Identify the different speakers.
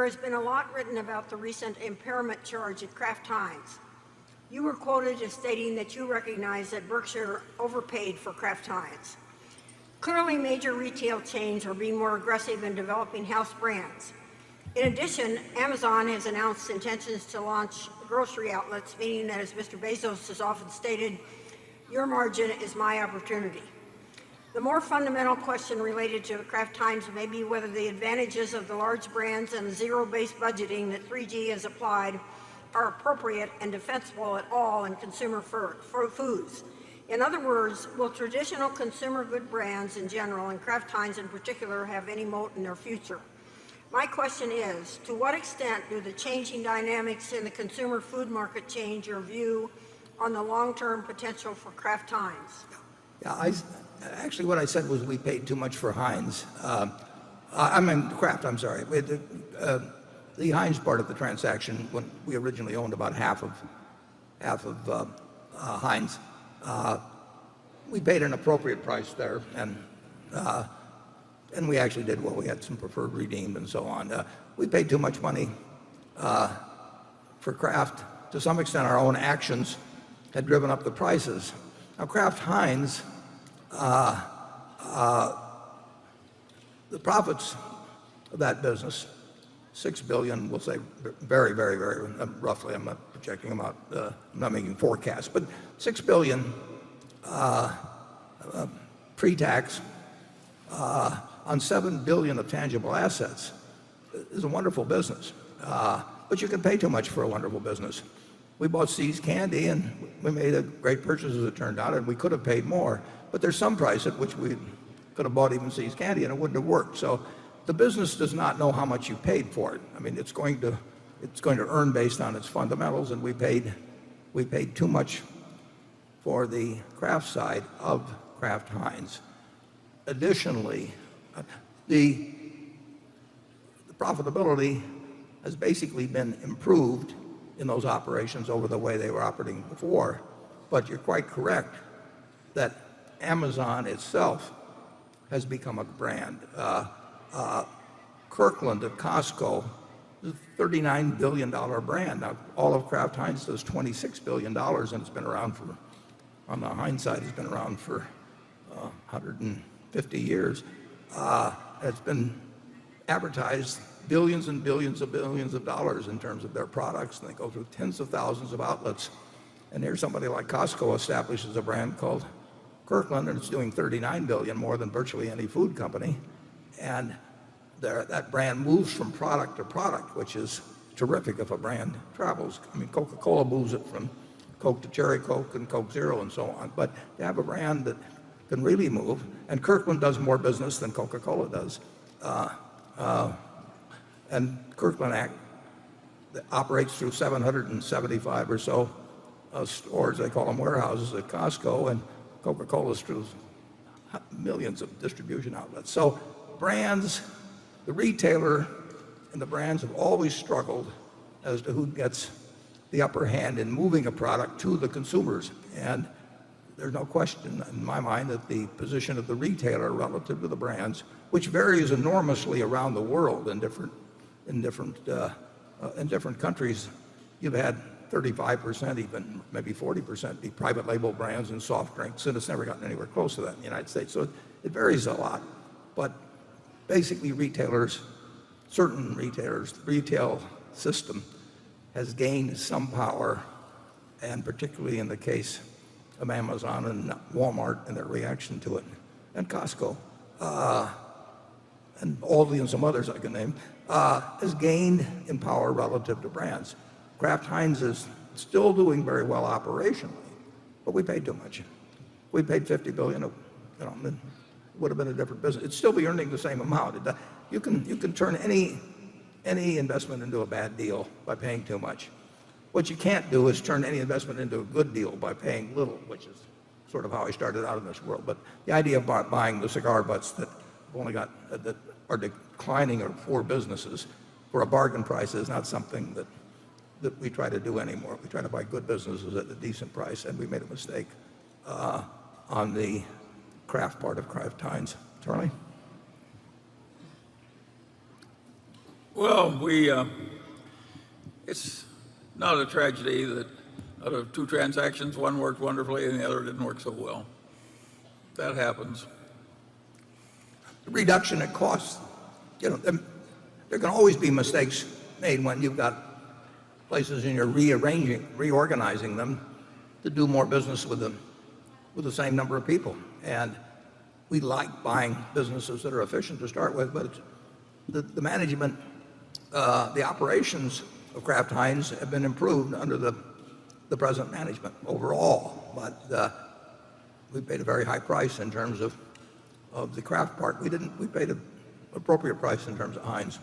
Speaker 1: There has been a lot written about the recent impairment charge at Kraft Heinz. You were quoted as stating that you recognize that Berkshire overpaid for Kraft Heinz. Clearly, major retail chains are being more aggressive in developing house brands. In addition, Amazon has announced intentions to launch grocery outlets, meaning that, as Mr. Bezos has often stated, your margin is my opportunity. The more fundamental question related to Kraft Heinz may be whether the advantages of the large brands and the zero-based budgeting that 3G has applied are appropriate and defensible at all in consumer foods. In other words, will traditional consumer good brands in general, and Kraft Heinz in particular, have any moat in their future? My question is, to what extent do the changing dynamics in the consumer food market change your view on the long-term potential for Kraft Heinz?
Speaker 2: Yeah, actually what I said was we paid too much for Heinz. I mean Kraft, I'm sorry. The Heinz part of the transaction, when we originally owned about half of Heinz, we paid an appropriate price there, and we actually did well. We had some preferred redeemed and so on. We paid too much money for Kraft. To some extent, our own actions had driven up the prices. Now, Kraft Heinz, the profits of that business, $6 billion, we'll say very, very, very roughly. I'm not projecting them out. I'm not making forecasts, but $6 billion pre-tax on $7 billion of tangible assets is a wonderful business. But you can pay too much for a wonderful business. We bought See's Candy, and we made a great purchase as it turned out, and we could have paid more. But there's some price at which we could have bought even See's Candy, and it wouldn't have worked. So the business does not know how much you paid for it. I mean, it's going to earn based on its fundamentals, and we paid too much for the Kraft side of Kraft Heinz. Additionally, the profitability has basically been improved in those operations over the way they were operating before. But you're quite correct that Amazon itself has become a brand. Kirkland at Costco is a $39 billion brand. Now, all of Kraft Heinz does $26 billion, and it's been around for, on the Heinz side, it's been around for 150 years. It's been advertised billions and billions of dollars in terms of their products, and they go through tens of thousands of outlets. And here's somebody like Costco establishes a brand called Kirkland, and it's doing $39 billion, more than virtually any food company. And that brand moves from product to product, which is terrific if a brand travels. I mean, Coca-Cola moves it from Coke to Cherry Coke and Coke Zero and so on. But to have a brand that can really move, and Kirkland does more business than Coca-Cola does. And Kirkland operates through 775 or so stores, they call them warehouses at Costco, and Coca-Cola's through millions of distribution outlets. So brands, the retailer and the brands have always struggled as to who gets the upper hand in moving a product to the consumers. And there's no question in my mind that the position of the retailer relative to the brands, which varies enormously around the world in different countries, you've had 35%, even maybe 40% be private label brands in soft drinks, and it's never gotten anywhere close to that in the United States. So it varies a lot. But basically certain retailers, the retail system has gained some power, and particularly in the case of Amazon and Walmart and their reaction to it, and Costco, and Aldi and some others I can name, has gained in power relative to brands. Kraft Heinz is still doing very well operationally, but we paid too much. We paid $50 billion. It would have been a different business. It'd still be earning the same amount. You can turn any investment into a bad deal by paying too much. What you can't do is turn any investment into a good deal by paying little, which is sort of how I started out in this world. But the idea of buying the cigar butts that are declining, or poor businesses, for a bargain price is not something that we try to do anymore. We try to buy good businesses at a decent price, and we made a mistake on the Kraft part of Kraft Heinz. Charlie?
Speaker 3: Well, it's not a tragedy that out of two transactions, one worked wonderfully and the other didn't work so well. That happens.
Speaker 2: The reduction in costs, there can always be mistakes made when you've got places and you're reorganizing them to do more business with the same number of people. And we like buying businesses that are efficient to start with, but the management, the operations of Kraft Heinz have been improved under the present management overall. But we paid a very high price in terms of the Kraft part. We paid an appropriate price in terms of Heinz.